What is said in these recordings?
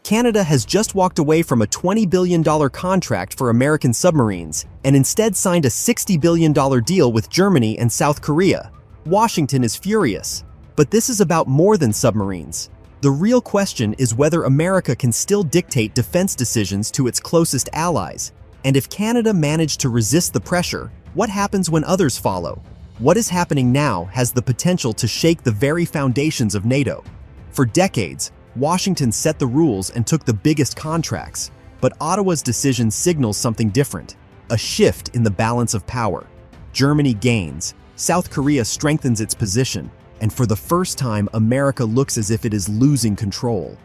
Canada has just walked away from a $20 billion contract for American submarines and instead signed a $60 billion deal with Germany and South Korea. Washington is furious. But this is about more than submarines. The real question is whether America can still dictate defense decisions to its closest allies. And if Canada managed to resist the pressure, what happens when others follow? What is happening now has the potential to shake the very foundations of NATO. For decades, Washington set the rules and took the biggest contracts, but Ottawa's decision signals something different, a shift in the balance of power. Germany gains, South Korea strengthens its position, and for the first time, America looks as if it is losing control.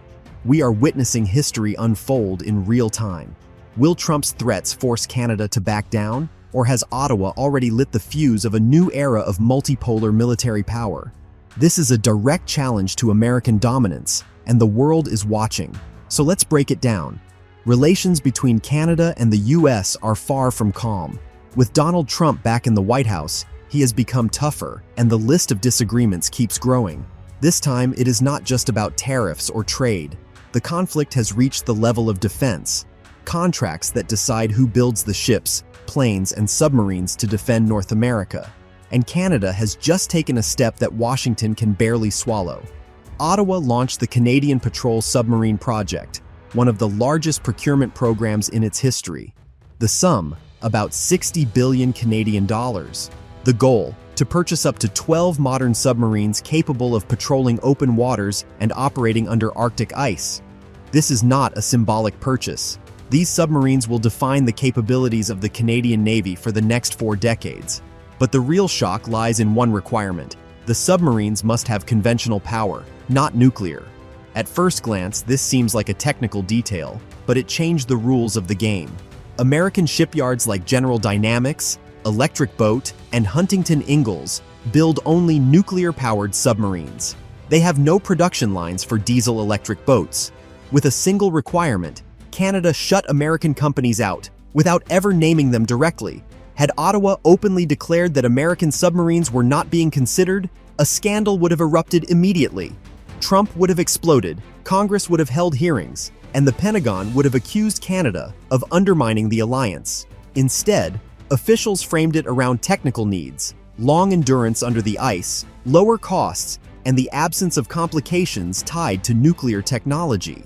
We are witnessing history unfold in real time. Will Trump's threats force Canada to back down, or has Ottawa already lit the fuse of a new era of multipolar military power? This is a direct challenge to American dominance, and the world is watching. So let's break it down. Relations between Canada and the US are far from calm. With Donald Trump back in the White House, he has become tougher, and the list of disagreements keeps growing. This time, it is not just about tariffs or trade. The conflict has reached the level of defense. Contracts that decide who builds the ships, planes, and submarines to defend North America. And Canada has just taken a step that Washington can barely swallow. Ottawa launched the Canadian Patrol Submarine Project, one of the largest procurement programs in its history. The sum, about 60 billion Canadian dollars. The goal, to purchase up to 12 modern submarines capable of patrolling open waters and operating under Arctic ice. This is not a symbolic purchase. These submarines will define the capabilities of the Canadian Navy for the next 4 decades. But the real shock lies in one requirement. The submarines must have conventional power, not nuclear. At first glance, this seems like a technical detail, but it changed the rules of the game. American shipyards like General Dynamics, Electric Boat, and Huntington Ingalls build only nuclear-powered submarines. They have no production lines for diesel-electric boats. With a single requirement, Canada shut American companies out, without ever naming them directly. Had Ottawa openly declared that American submarines were not being considered, a scandal would have erupted immediately. Trump would have exploded, Congress would have held hearings, and the Pentagon would have accused Canada of undermining the alliance. Instead, officials framed it around technical needs, long endurance under the ice, lower costs, and the absence of complications tied to nuclear technology.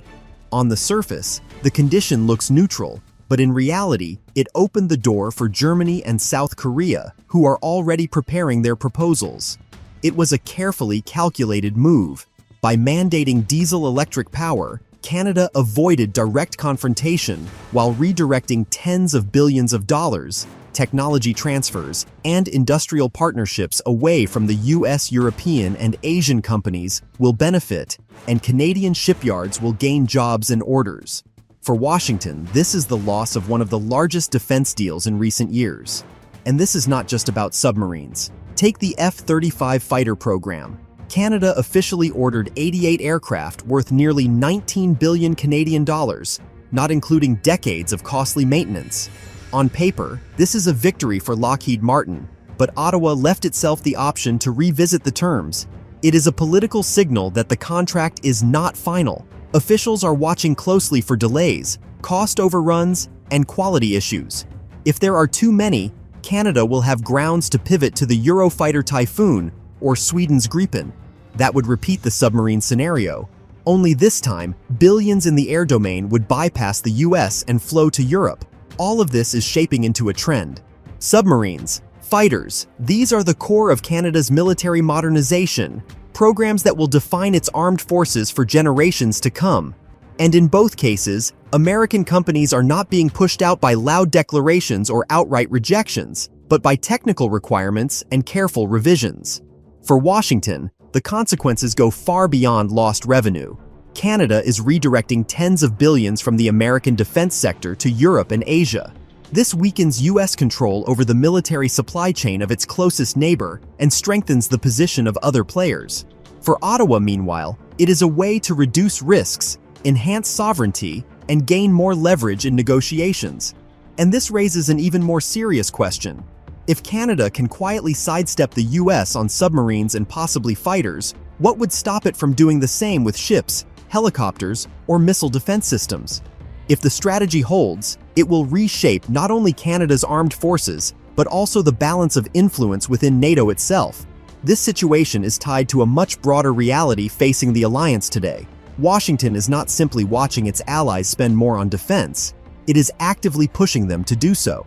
On the surface, the condition looks neutral, but in reality, it opened the door for Germany and South Korea, who are already preparing their proposals. It was a carefully calculated move. By mandating diesel-electric power, Canada avoided direct confrontation while redirecting tens of billions of dollars, technology transfers, and industrial partnerships away from the US, European, and Asian companies will benefit, and Canadian shipyards will gain jobs and orders. For Washington, this is the loss of one of the largest defense deals in recent years. And this is not just about submarines. Take the F-35 fighter program. Canada officially ordered 88 aircraft worth nearly 19 billion Canadian dollars, not including decades of costly maintenance. On paper, this is a victory for Lockheed Martin, but Ottawa left itself the option to revisit the terms. It is a political signal that the contract is not final. Officials are watching closely for delays, cost overruns, and quality issues. If there are too many, Canada will have grounds to pivot to the Eurofighter Typhoon or Sweden's Gripen. That would repeat the submarine scenario. Only this time, billions in the air domain would bypass the US and flow to Europe. All of this is shaping into a trend. Submarines, fighters, these are the core of Canada's military modernization, programs that will define its armed forces for generations to come. And in both cases, American companies are not being pushed out by loud declarations or outright rejections, but by technical requirements and careful revisions. For Washington, the consequences go far beyond lost revenue. Canada is redirecting tens of billions from the American defense sector to Europe and Asia. This weakens US control over the military supply chain of its closest neighbor and strengthens the position of other players. For Ottawa, meanwhile, it is a way to reduce risks, enhance sovereignty, and gain more leverage in negotiations. And this raises an even more serious question. If Canada can quietly sidestep the US on submarines and possibly fighters, what would stop it from doing the same with ships, helicopters, or missile defense systems. If the strategy holds, it will reshape not only Canada's armed forces, but also the balance of influence within NATO itself. This situation is tied to a much broader reality facing the alliance today. Washington is not simply watching its allies spend more on defense, it is actively pushing them to do so.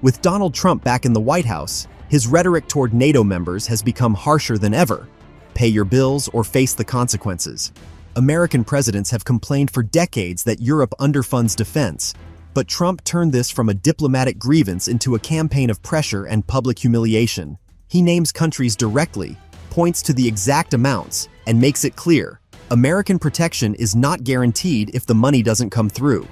With Donald Trump back in the White House, his rhetoric toward NATO members has become harsher than ever. Pay your bills or face the consequences. American presidents have complained for decades that Europe underfunds defense, but Trump turned this from a diplomatic grievance into a campaign of pressure and public humiliation. He names countries directly, points to the exact amounts, and makes it clear: American protection is not guaranteed if the money doesn't come through.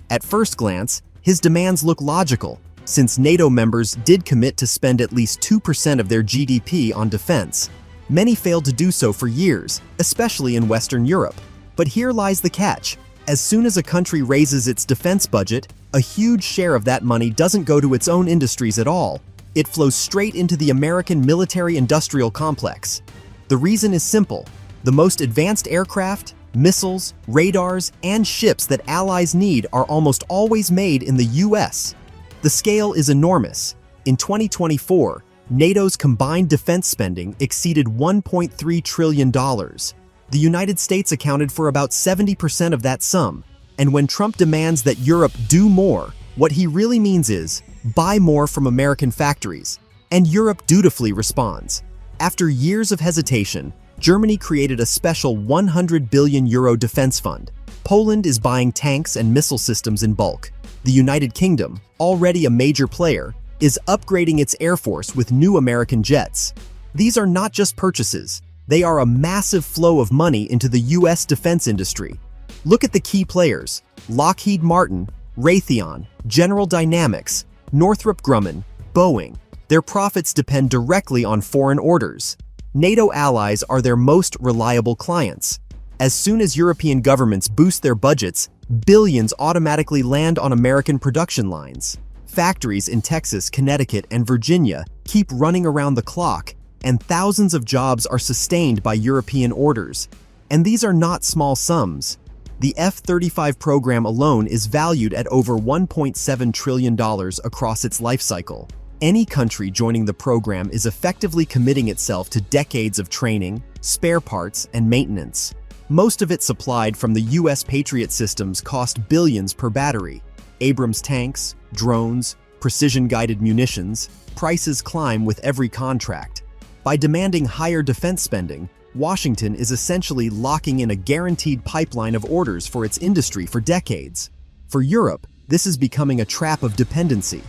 At first glance, his demands look logical, since NATO members did commit to spend at least 2% of their GDP on defense. Many failed to do so for years, especially in Western Europe. But here lies the catch. As soon as a country raises its defense budget, a huge share of that money doesn't go to its own industries at all. It flows straight into the American military-industrial complex. The reason is simple. The most advanced aircraft, missiles, radars, and ships that allies need are almost always made in the US. The scale is enormous. In 2024, NATO's combined defense spending exceeded $1.3 trillion. The United States accounted for about 70% of that sum. And when Trump demands that Europe do more, what he really means is buy more from American factories. And Europe dutifully responds. After years of hesitation, Germany created a special €100 billion defense fund. Poland is buying tanks and missile systems in bulk. The United Kingdom, already a major player, is upgrading its air force with new American jets. These are not just purchases, they are a massive flow of money into the US defense industry. Look at the key players: Lockheed Martin, Raytheon, General Dynamics, Northrop Grumman, Boeing. Their profits depend directly on foreign orders. NATO allies are their most reliable clients. As soon as European governments boost their budgets, billions automatically land on American production lines. Factories in Texas, Connecticut, and Virginia keep running around the clock, and thousands of jobs are sustained by European orders. And these are not small sums. The F-35 program alone is valued at over $1.7 trillion across its life cycle. Any country joining the program is effectively committing itself to decades of training, spare parts, and maintenance. Most of it supplied from the US Patriot systems cost billions per battery. Abrams tanks, drones, precision-guided munitions, prices climb with every contract. By demanding higher defense spending, Washington is essentially locking in a guaranteed pipeline of orders for its industry for decades. For Europe, this is becoming a trap of dependency.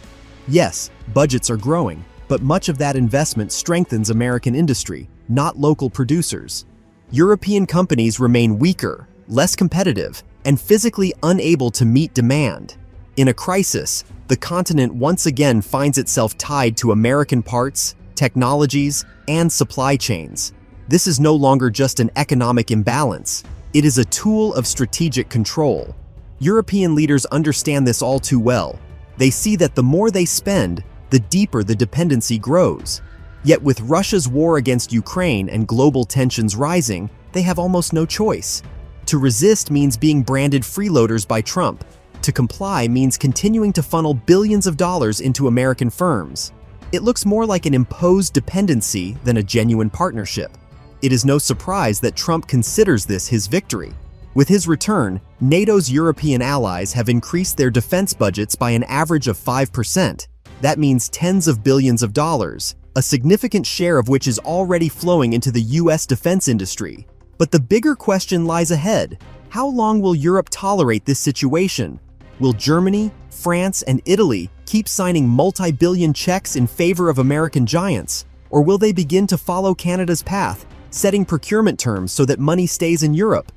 Yes, budgets are growing, but much of that investment strengthens American industry, not local producers. European companies remain weaker, less competitive, and physically unable to meet demand. In a crisis, the continent once again finds itself tied to American parts, technologies, and supply chains. This is no longer just an economic imbalance. It is a tool of strategic control. European leaders understand this all too well. They see that the more they spend, the deeper the dependency grows. Yet with Russia's war against Ukraine and global tensions rising, they have almost no choice. To resist means being branded freeloaders by Trump. To comply means continuing to funnel billions of dollars into American firms. It looks more like an imposed dependency than a genuine partnership. It is no surprise that Trump considers this his victory. With his return, NATO's European allies have increased their defense budgets by an average of 5%. That means tens of billions of dollars, a significant share of which is already flowing into the US defense industry. But the bigger question lies ahead. How long will Europe tolerate this situation? Will Germany, France, and Italy keep signing multi-billion checks in favor of American giants? Or will they begin to follow Canada's path, setting procurement terms so that money stays in Europe?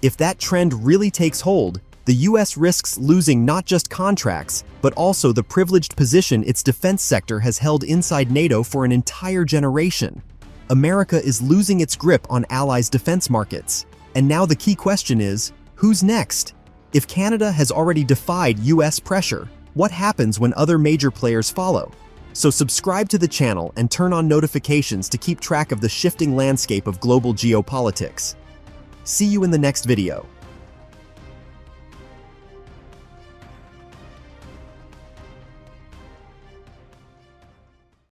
If that trend really takes hold, the US risks losing not just contracts, but also the privileged position its defense sector has held inside NATO for an entire generation. America is losing its grip on allies' defense markets. And now the key question is, who's next? If Canada has already defied US pressure, what happens when other major players follow? So subscribe to the channel and turn on notifications to keep track of the shifting landscape of global geopolitics. See you in the next video.